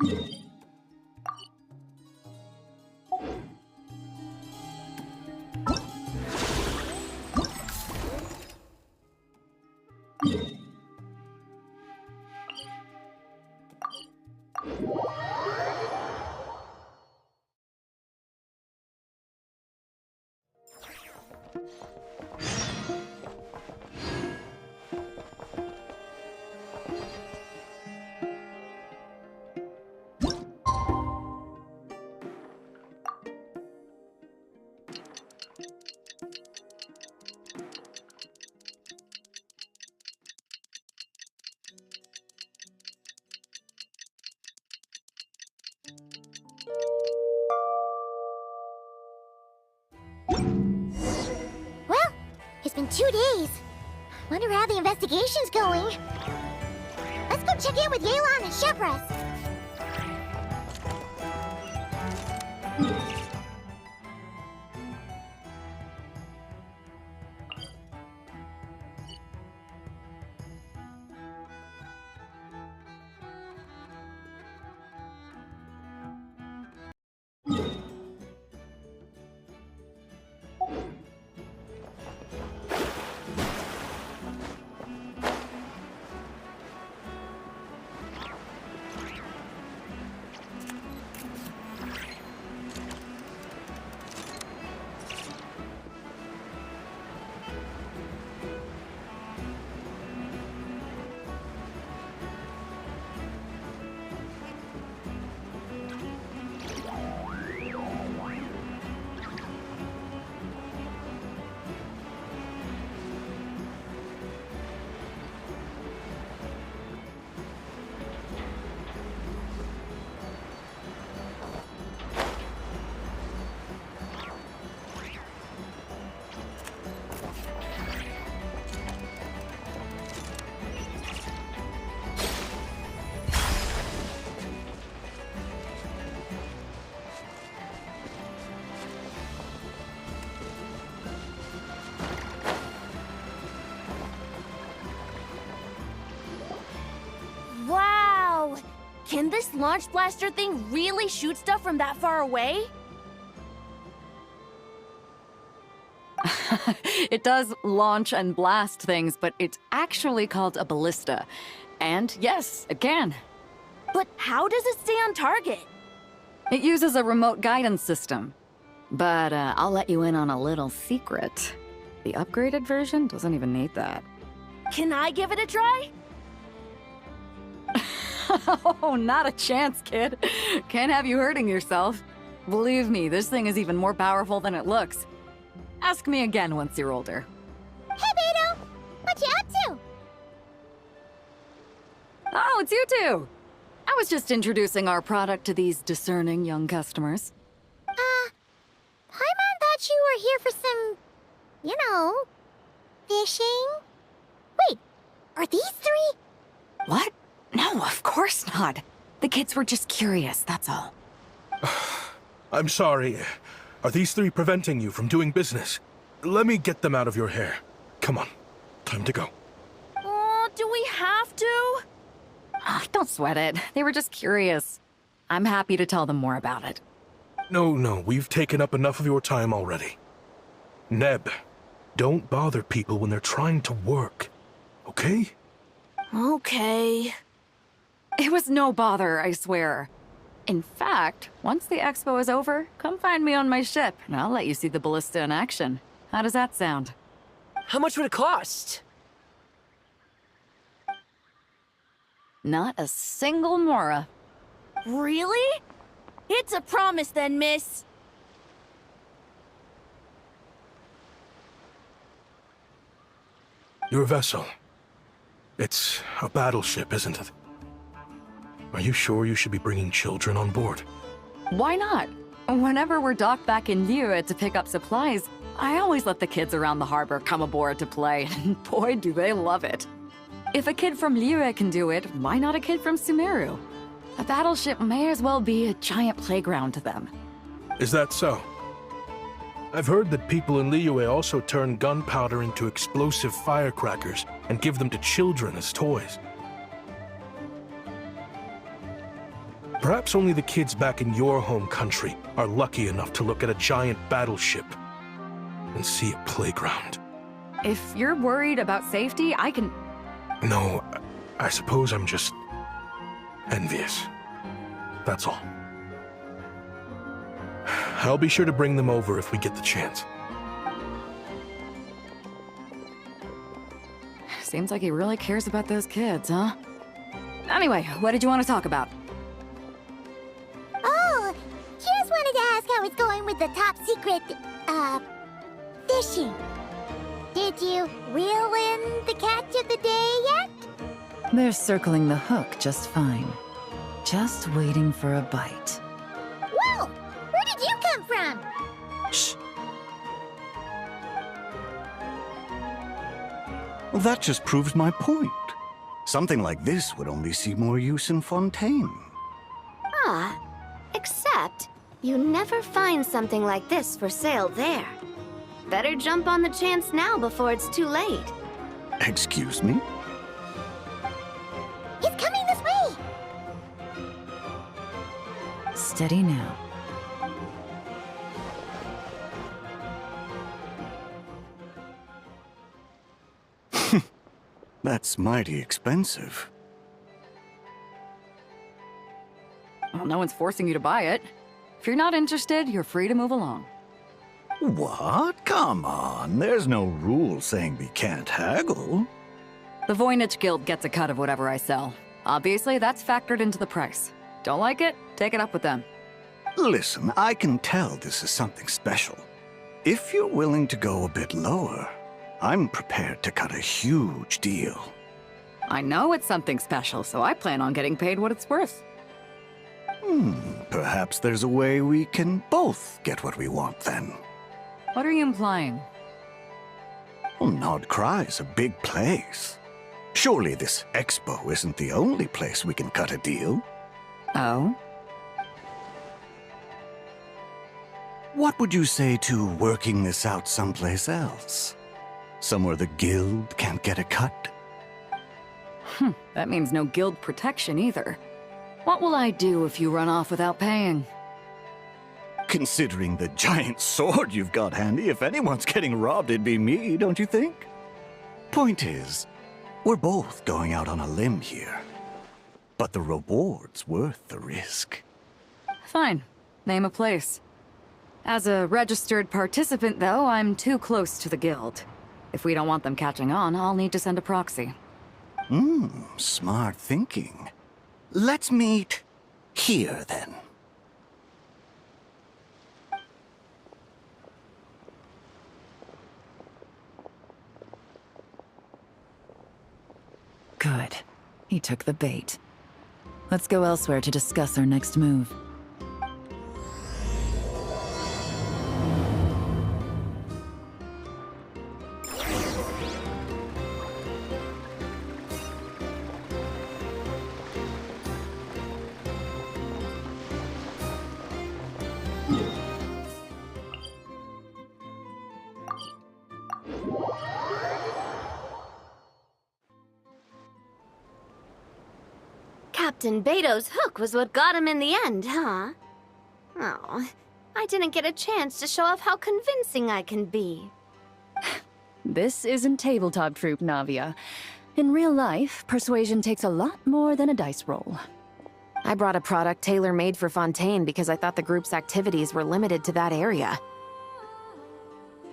Well, it's been 2 days. Wonder how the investigation's going. Let's go check in with Yelan and Shepras. Wow! Can this launch blaster thing really shoot stuff from that far away? It does launch and blast things, but it's actually called a ballista. And yes, it can. But how does it stay on target? It uses a remote guidance system. But I'll let you in on a little secret. The upgraded version doesn't even need that. Can I give it a try? Oh, not a chance, kid. Can't have you hurting yourself. Believe me, this thing is even more powerful than it looks. Ask me again once you're older. Hey, Beto! What you up to? Oh, it's you two! I was just introducing our product to these discerning young customers. Paimon thought you were here for some, you know, fishing? Wait, are these three? What? No, of course not. The kids were just curious, that's all. I'm sorry. Are these three preventing you from doing business? Let me get them out of your hair. Come on. Time to go. Oh, do we have to? Ah, don't sweat it. They were just curious. I'm happy to tell them more about it. No, we've taken up enough of your time already. Neb, don't bother people when they're trying to work. Okay? Okay. It was no bother, I swear. In fact, once the expo is over, come find me on my ship, and I'll let you see the ballista in action. How does that sound? How much would it cost? Not a single mora. Really? It's a promise then, miss. Your vessel. It's a battleship, isn't it? Are you sure you should be bringing children on board? Why not? Whenever we're docked back in Liyue to pick up supplies, I always let the kids around the harbor come aboard to play, and boy, do they love it. If a kid from Liyue can do it, why not a kid from Sumeru? A battleship may as well be a giant playground to them. Is that so? I've heard that people in Liyue also turn gunpowder into explosive firecrackers and give them to children as toys. Perhaps only the kids back in your home country are lucky enough to look at a giant battleship and see a playground. If you're worried about safety, I can... No, I suppose I'm just envious. That's all. I'll be sure to bring them over if we get the chance. Seems like he really cares about those kids, huh? Anyway, what did you want to talk about? Oh, just wanted to ask how it's going with the top secret, fishing. Did you reel in the catch of the day yet? They're circling the hook just fine. Just waiting for a bite. Whoa! Where did you come from? Shh. Well, that just proves my point. Something like this would only see more use in Fontaine. Ah, except you never find something like this for sale there. Better jump on the chance now before it's too late. Excuse me? He's coming this way! Steady now. That's mighty expensive. Well, no one's forcing you to buy it. If you're not interested, you're free to move along. What? Come on, there's no rule saying we can't haggle. The Voynich Guild gets a cut of whatever I sell. Obviously, that's factored into the price. Don't like it? Take it up with them. Listen, I can tell this is something special. If you're willing to go a bit lower, I'm prepared to cut a huge deal. I know it's something special, so I plan on getting paid what it's worth. Perhaps there's a way we can both get what we want then. What are you implying? Well, Nod Cry's a big place. Surely this expo isn't the only place we can cut a deal. Oh? What would you say to working this out someplace else? Somewhere the guild can't get a cut? That means no guild protection either. What will I do if you run off without paying? Considering the giant sword you've got handy, if anyone's getting robbed, it'd be me, don't you think? Point is, we're both going out on a limb here. But the reward's worth the risk. Fine. Name a place. As a registered participant, though, I'm too close to the guild. If we don't want them catching on, I'll need to send a proxy. Smart thinking. Let's meet here, then. Good. He took the bait. Let's go elsewhere to discuss our next move. Captain Beto's hook was what got him in the end, huh? Oh, I didn't get a chance to show off how convincing I can be. This isn't tabletop troop, Navia. In real life, persuasion takes a lot more than a dice roll. I brought a product tailor-made for Fontaine because I thought the group's activities were limited to that area.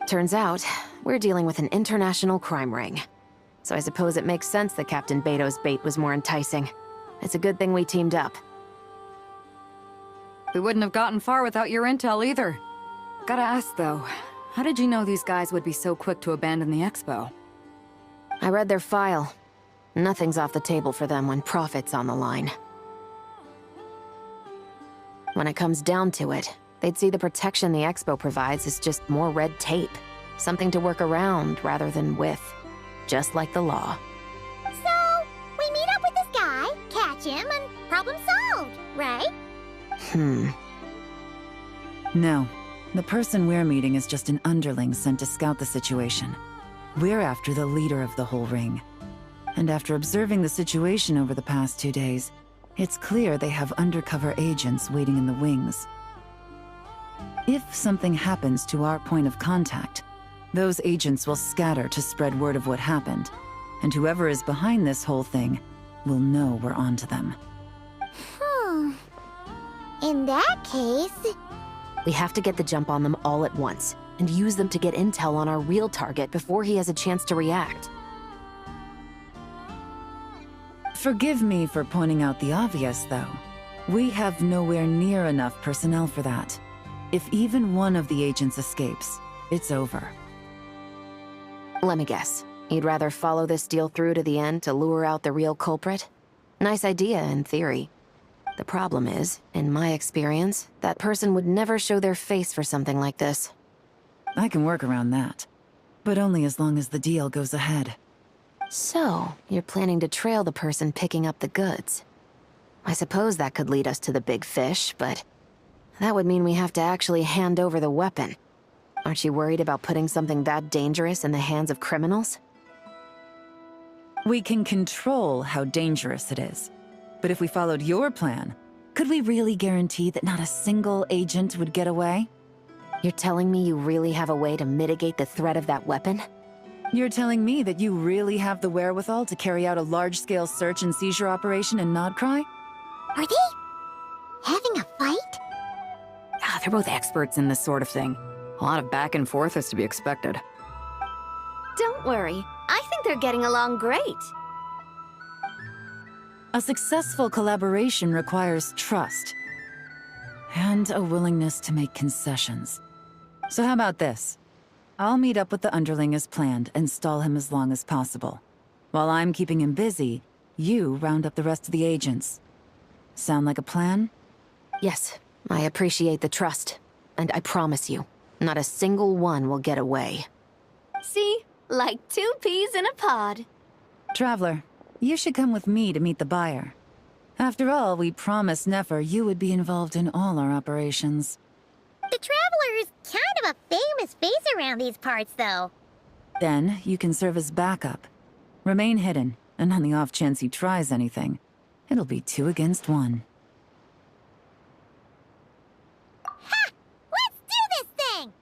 Turns out, we're dealing with an international crime ring. So I suppose it makes sense that Captain Beto's bait was more enticing. It's a good thing we teamed up. We wouldn't have gotten far without your intel either. Gotta ask, though, how did you know these guys would be so quick to abandon the expo? I read their file. Nothing's off the table for them when profit's on the line. When it comes down to it, they'd see the protection the expo provides as just more red tape. Something to work around rather than with. Just like the law. So, we meet up with this guy, catch him, and problem solved, right? No. The person we're meeting is just an underling sent to scout the situation. We're after the leader of the whole ring. And after observing the situation over the past 2 days, It's clear they have undercover agents waiting in the wings. If something happens to our point of contact, those agents will scatter to spread word of what happened, and whoever is behind this whole thing will know we're onto them. In that case... We have to get the jump on them all at once, and use them to get intel on our real target before he has a chance to react. Forgive me for pointing out the obvious, though. We have nowhere near enough personnel for that. If even one of the agents escapes, it's over. Let me guess. You'd rather follow this deal through to the end to lure out the real culprit? Nice idea, in theory. The problem is, in my experience, that person would never show their face for something like this. I can work around that. But only as long as the deal goes ahead. So, you're planning to trail the person picking up the goods. I suppose that could lead us to the big fish, but... that would mean we have to actually hand over the weapon. Aren't you worried about putting something that dangerous in the hands of criminals? We can control how dangerous it is. But if we followed your plan, could we really guarantee that not a single agent would get away? You're telling me you really have a way to mitigate the threat of that weapon? You're telling me that you really have the wherewithal to carry out a large-scale search and seizure operation in Nodcry? Are they... having a fight? They're both experts in this sort of thing. A lot of back and forth is to be expected. Don't worry. I think they're getting along great. A successful collaboration requires trust. And a willingness to make concessions. So how about this? I'll meet up with the underling as planned and stall him as long as possible. While I'm keeping him busy, you round up the rest of the agents. Sound like a plan? Yes, I appreciate the trust. And I promise you, not a single one will get away. See? Like 2 peas in a pod. Traveler, you should come with me to meet the buyer. After all, we promised Nefer you would be involved in all our operations. The Traveler is kind of a famous face around these parts, though. Then, you can serve as backup. Remain hidden, and on the off chance he tries anything, it'll be 2 against 1. Ha! Let's do this thing!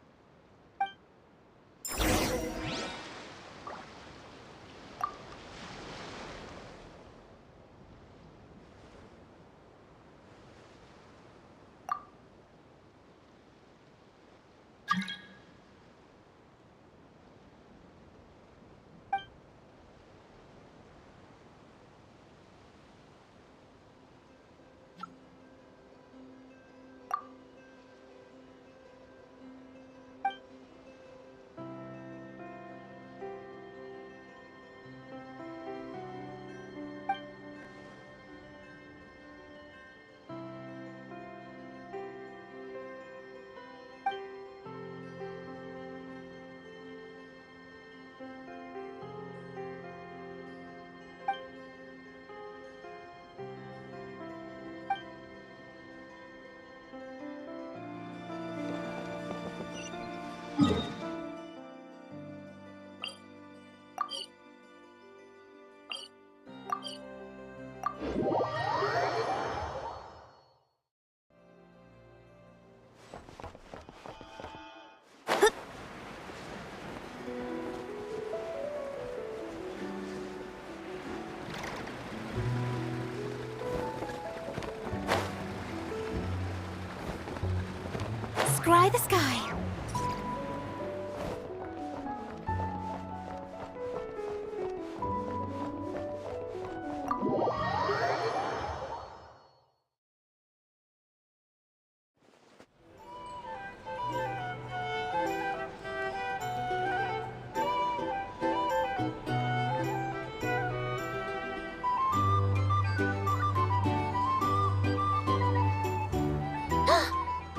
Scry the sky.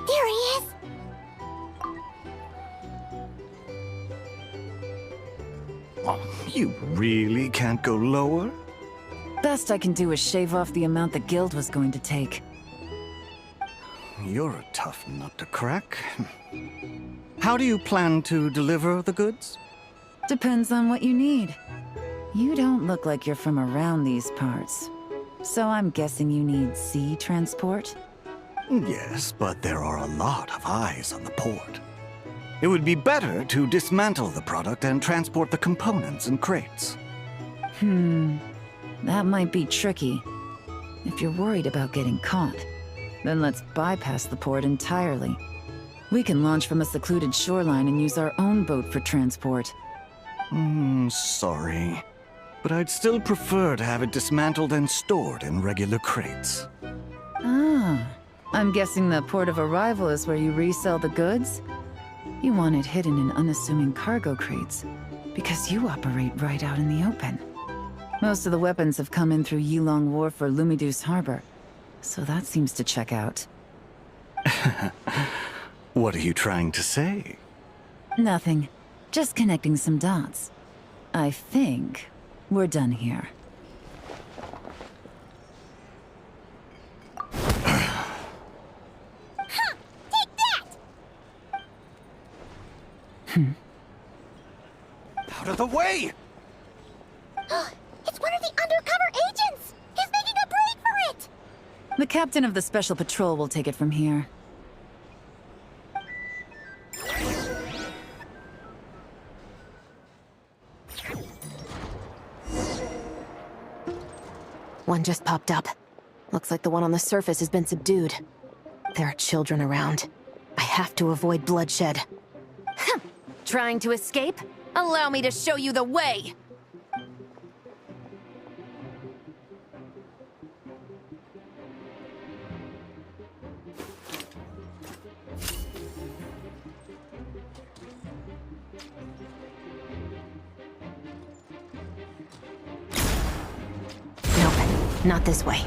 There he is! Oh, you really can't go lower? Best I can do is shave off the amount the guild was going to take. You're a tough nut to crack. How do you plan to deliver the goods? Depends on what you need. You don't look like you're from around these parts. So I'm guessing you need sea transport? Yes, but there are a lot of eyes on the port. It would be better to dismantle the product and transport the components in crates. That might be tricky. If you're worried about getting caught, then let's bypass the port entirely. We can launch from a secluded shoreline and use our own boat for transport. Sorry. But I'd still prefer to have it dismantled and stored in regular crates. Ah, I'm guessing the port of arrival is where you resell the goods? You want it hidden in unassuming cargo crates, because you operate right out in the open. Most of the weapons have come in through Yilong Wharf or Lumiduce Harbor, so that seems to check out. What are you trying to say? Nothing. Just connecting some dots. I think we're done here. Take that! Out of the way! It's one of the undercover agents! He's making a break for it! The captain of the Special Patrol will take it from here. One just popped up. Looks like the one on the surface has been subdued. There are children around. I have to avoid bloodshed. Trying to escape? Allow me to show you the way! Nope, not this way.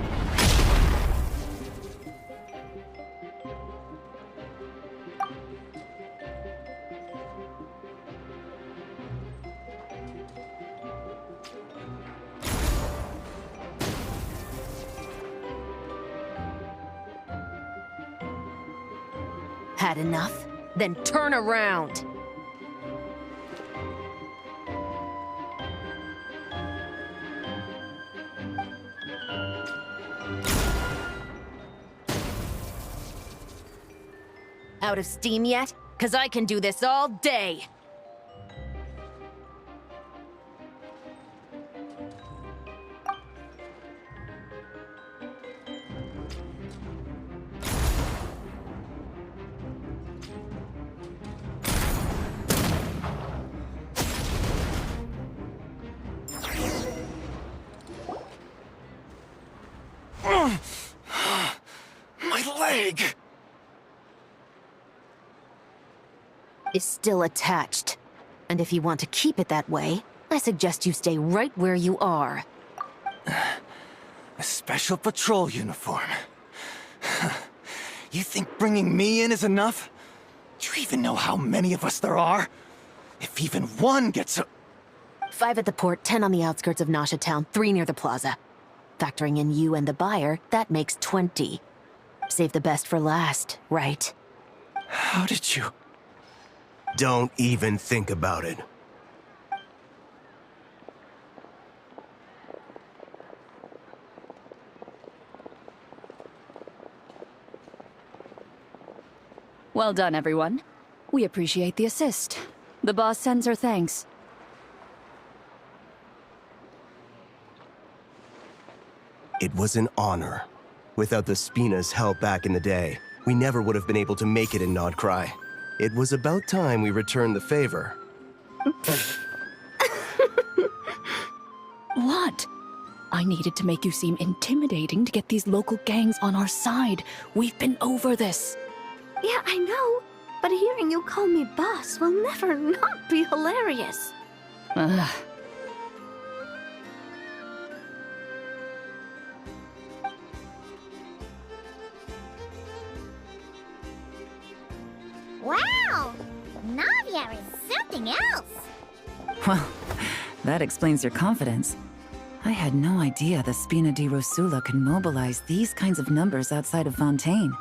Had enough? Then turn around! Out of steam yet? 'Cause I can do this all day! My leg! Is still attached. And if you want to keep it that way, I suggest you stay right where you are. A special patrol uniform. You think bringing me in is enough? Do you even know how many of us there are? If even one gets a... 5 at the port, 10 on the outskirts of Nasha Town, 3 near the plaza. Factoring in you and the buyer, that makes 20. Save the best for last, right? How did you... Don't even think about it. Well done, everyone. We appreciate the assist. The boss sends her thanks. It was an honor. Without the Spina's help back in the day, we never would have been able to make it in Nodcry. It was about time we returned the favor. What? I needed to make you seem intimidating to get these local gangs on our side. We've been over this. Yeah, I know. But hearing you call me boss will never not be hilarious. Ugh. Wow! Navia is something else! Well, that explains your confidence. I had no idea the Spina di Rosula could mobilize these kinds of numbers outside of Fontaine.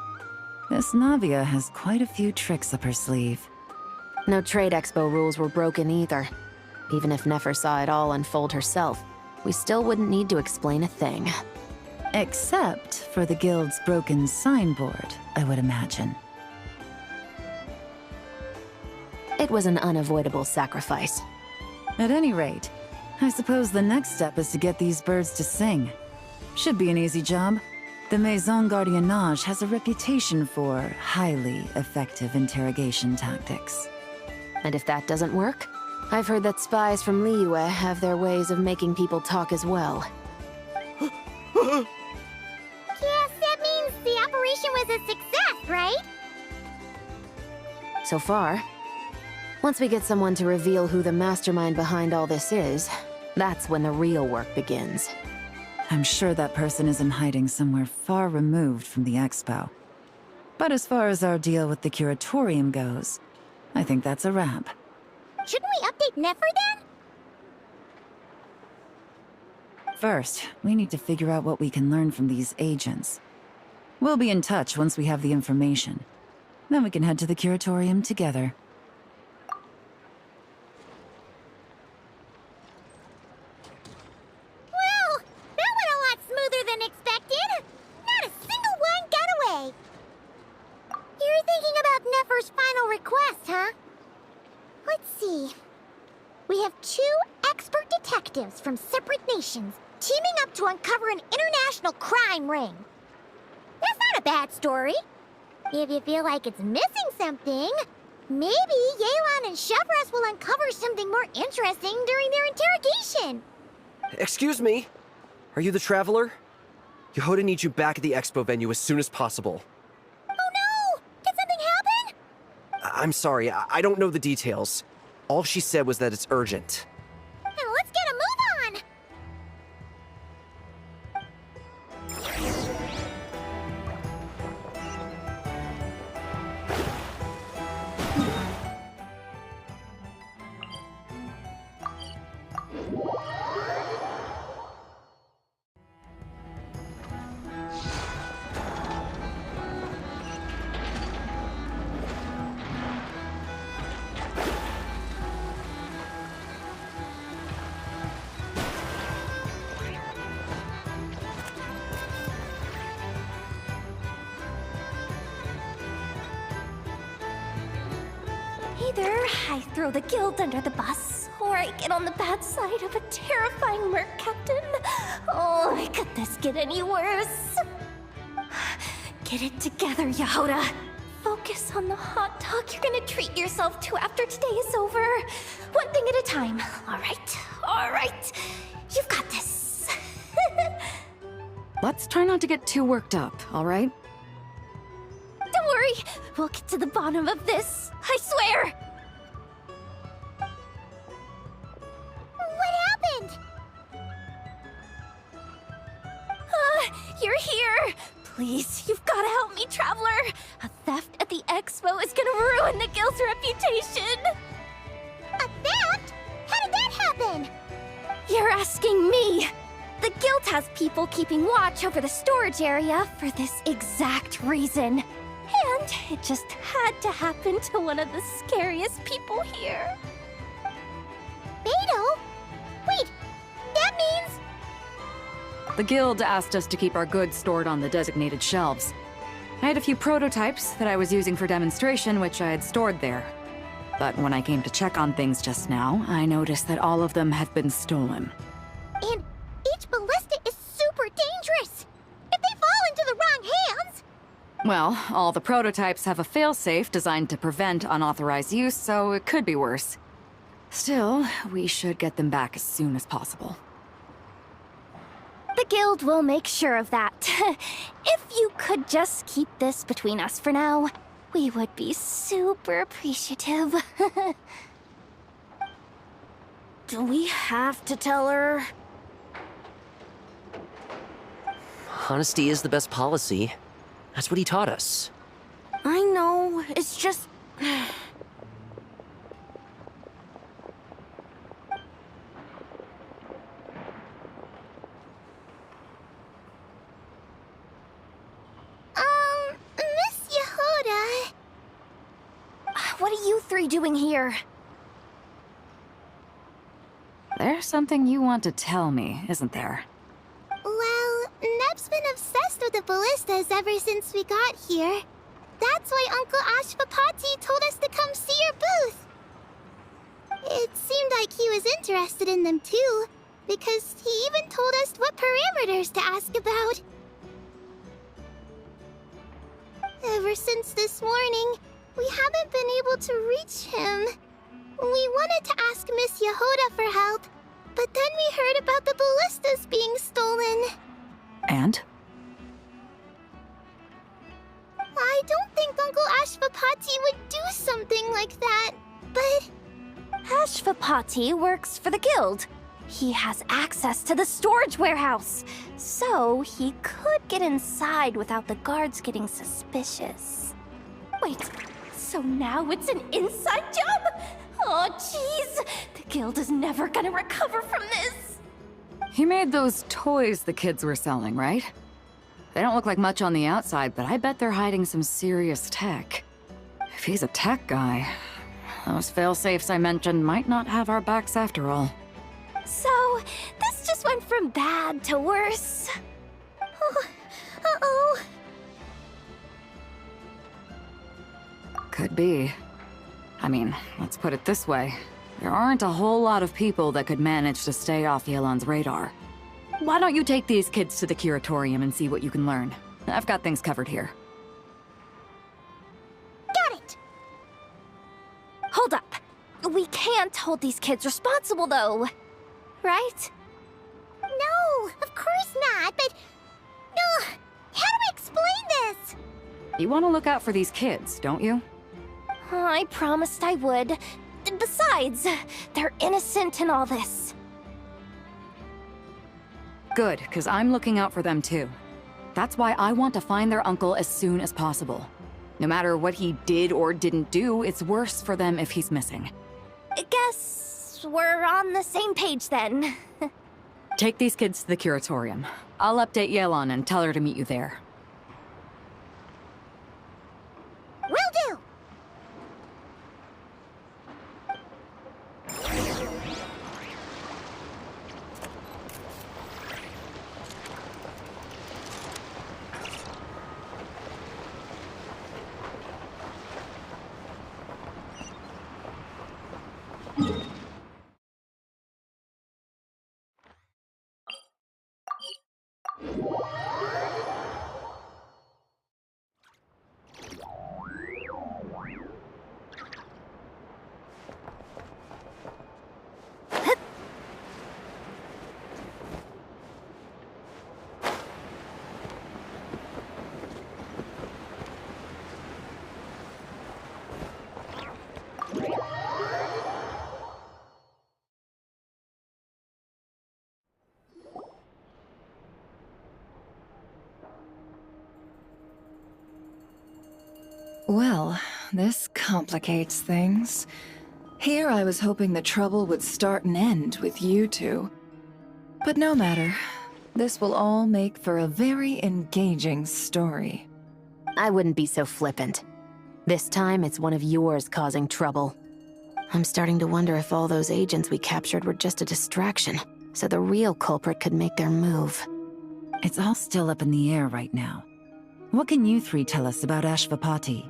This Navia has quite a few tricks up her sleeve. No trade expo rules were broken either. Even if Nefer saw it all unfold herself, we still wouldn't need to explain a thing. Except for the guild's broken signboard, I would imagine. It was an unavoidable sacrifice. At any rate, I suppose the next step is to get these birds to sing. Should be an easy job. The Maison Gardiennage has a reputation for highly effective interrogation tactics. And if that doesn't work, I've heard that spies from Liyue have their ways of making people talk as well. Yes, that means the operation was a success, right? So far. Once we get someone to reveal who the mastermind behind all this is, that's when the real work begins. I'm sure that person is in hiding somewhere far removed from the expo. But as far as our deal with the curatorium goes, I think that's a wrap. Shouldn't we update Nefer then? First, we need to figure out what we can learn from these agents. We'll be in touch once we have the information. Then we can head to the curatorium together. Well, that went a lot smoother than expected. Not a single one got away. You're thinking about Nefer's final request, huh? Let's see. We have 2 expert detectives from separate nations teaming up to uncover an international crime ring. That's not a bad story. If you feel like it's missing something, maybe Yelan and Chevros will uncover something more interesting during their interrogation. Excuse me? Are you the Traveler? Yehoda needs you back at the expo venue as soon as possible. Oh no! Did something happen? I'm sorry, I don't know the details. All she said was that it's urgent. Now let's get a move on! Either I throw the guild under the bus, or I get on the bad side of a terrifying merc captain. Oh, could this get any worse? Get it together, Yehoda. Focus on the hot dog you're gonna treat yourself to after today is over. One thing at a time. All right. You've got this. Let's try not to get too worked up, all right? Don't worry, we'll get to the bottom of this. I swear. What happened? You're here. Please, you've got to help me, Traveler. A theft at the expo is gonna ruin the guild's reputation. A theft? How did that happen? You're asking me. The guild has people keeping watch over the storage area for this exact reason. And it just had to happen to one of the scariest people here. Beto? Wait, that means... The guild asked us to keep our goods stored on the designated shelves. I had a few prototypes that I was using for demonstration, which I had stored there. But when I came to check on things just now, I noticed that all of them had been stolen. And each ballista is super dangerous. If they fall into the wrong hands... Well, all the prototypes have a failsafe designed to prevent unauthorized use, so it could be worse. Still, we should get them back as soon as possible. The guild will make sure of that. If you could just keep this between us for now, we would be super appreciative. Do we have to tell her? Honesty is the best policy. That's what he taught us. I know, it's just... Miss Yehoda... What are you three doing here? There's something you want to tell me, isn't there? Well, Neb's been of the ballistas ever since we got here. That's why Uncle Ashvapati told us to come see your booth. It seemed like he was interested in them too, because he even told us what parameters to ask about. Ever since this morning, we haven't been able to reach him. We wanted to ask Miss Yehoda for help, but then we heard about the ballistas being stolen. And? I don't think Uncle Ashvapati would do something like that, but... Ashvapati works for the guild. He has access to the storage warehouse, so he could get inside without the guards getting suspicious. Wait, so now it's an inside job? Oh, jeez! The guild is never gonna recover from this! He made those toys the kids were selling, right? They don't look like much on the outside, but I bet they're hiding some serious tech. If he's a tech guy, those fail-safes I mentioned might not have our backs after all. So, this just went from bad to worse. Oh, uh-oh. Could be. I mean, let's put it this way. There aren't a whole lot of people that could manage to stay off Yelan's radar. Why don't you take these kids to the curatorium and see what you can learn? I've got things covered here. Got it! Hold up. We can't hold these kids responsible, though. Right? No, of course not, but... No, how do I explain this? You want to look out for these kids, don't you? I promised I would. Besides, they're innocent in all this. Good, because I'm looking out for them too. That's why I want to find their uncle as soon as possible. No matter what he did or didn't do, it's worse for them if he's missing. I guess we're on the same page then. Take these kids to the curatorium. I'll update Yelan and tell her to meet you there. Will do! Well, this complicates things. Here I was hoping the trouble would start and end with you two. But no matter. This will all make for a very engaging story. I wouldn't be so flippant. This time, it's one of yours causing trouble. I'm starting to wonder if all those agents we captured were just a distraction, so the real culprit could make their move. It's all still up in the air right now. What can you three tell us about Ashvapati?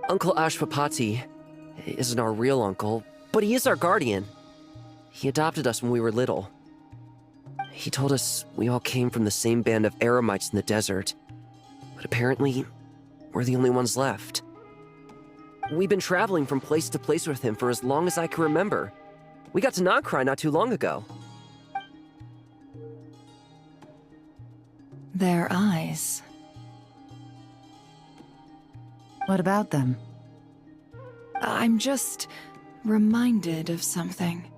Uncle Ashvapati isn't our real uncle, but he is our guardian. He adopted us when we were little. He told us we all came from the same band of Eremites in the desert, but apparently, we're the only ones left. We've been traveling from place to place with him for as long as I can remember. We got to Nagcry not too long ago. Their eyes. What about them? I'm just reminded of something.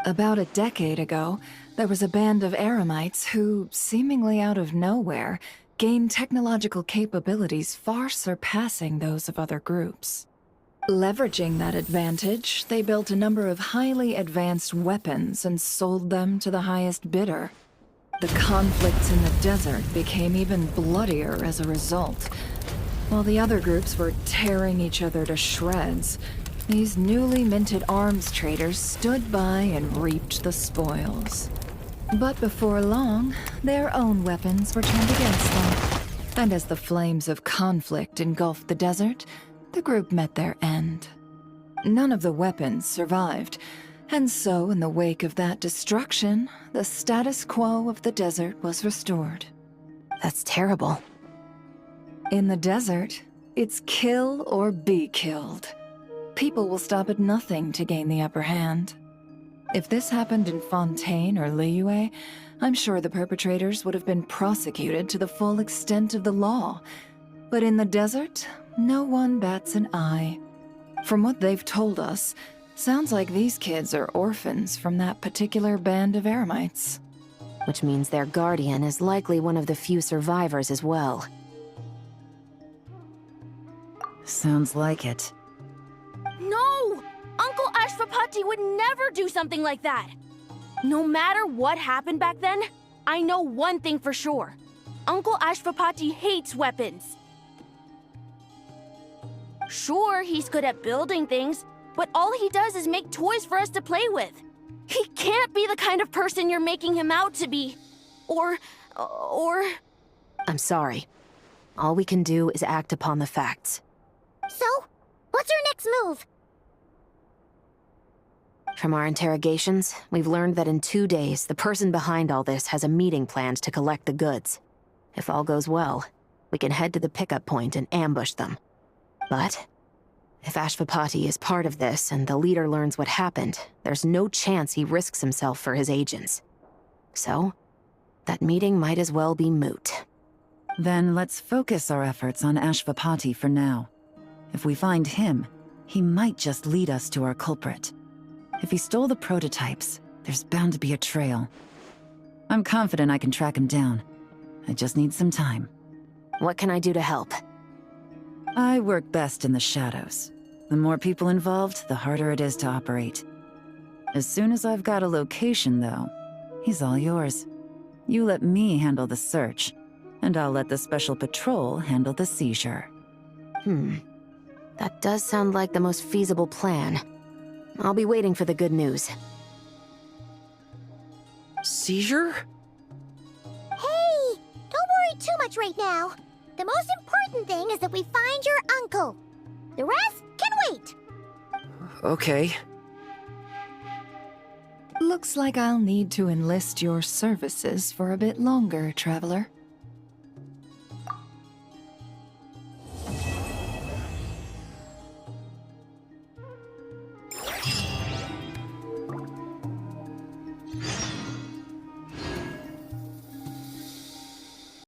About a decade ago, there was a band of Eremites who, seemingly out of nowhere, gained technological capabilities far surpassing those of other groups. Leveraging that advantage, they built a number of highly advanced weapons and sold them to the highest bidder. The conflicts in the desert became even bloodier as a result. While the other groups were tearing each other to shreds, these newly minted arms traders stood by and reaped the spoils. But before long, their own weapons were turned against them. And as the flames of conflict engulfed the desert, the group met their end. None of the weapons survived, and so in the wake of that destruction, the status quo of the desert was restored. That's terrible. In the desert, it's kill or be killed. People will stop at nothing to gain the upper hand. If this happened in Fontaine or Liyue, I'm sure the perpetrators would have been prosecuted to the full extent of the law. But in the desert, no one bats an eye. From what they've told us, sounds like these kids are orphans from that particular band of Eremites. Which means their guardian is likely one of the few survivors as well. Sounds like it. No! Uncle Ashwapati would never do something like that! No matter what happened back then, I know one thing for sure. Uncle Ashwapati hates weapons. Sure, he's good at building things, but all he does is make toys for us to play with. He can't be the kind of person you're making him out to be. Or... I'm sorry. All we can do is act upon the facts. So, what's our next move? From our interrogations, we've learned that in 2 days, the person behind all this has a meeting planned to collect the goods. If all goes well, we can head to the pickup point and ambush them. But if Ashwapati is part of this and the leader learns what happened, there's no chance he risks himself for his agents. So, that meeting might as well be moot. Then let's focus our efforts on Ashwapati for now. If we find him, he might just lead us to our culprit. If he stole the prototypes, there's bound to be a trail. I'm confident I can track him down. I just need some time. What can I do to help? I work best in the shadows. The more people involved, the harder it is to operate. As soon as I've got a location, though, he's all yours. You let me handle the search, and I'll let the special patrol handle the seizure. That does sound like the most feasible plan. I'll be waiting for the good news. Seizure? Hey! Don't worry too much right now. The most important thing is that we find your uncle. The rest can wait. Okay. Looks like I'll need to enlist your services for a bit longer, Traveler.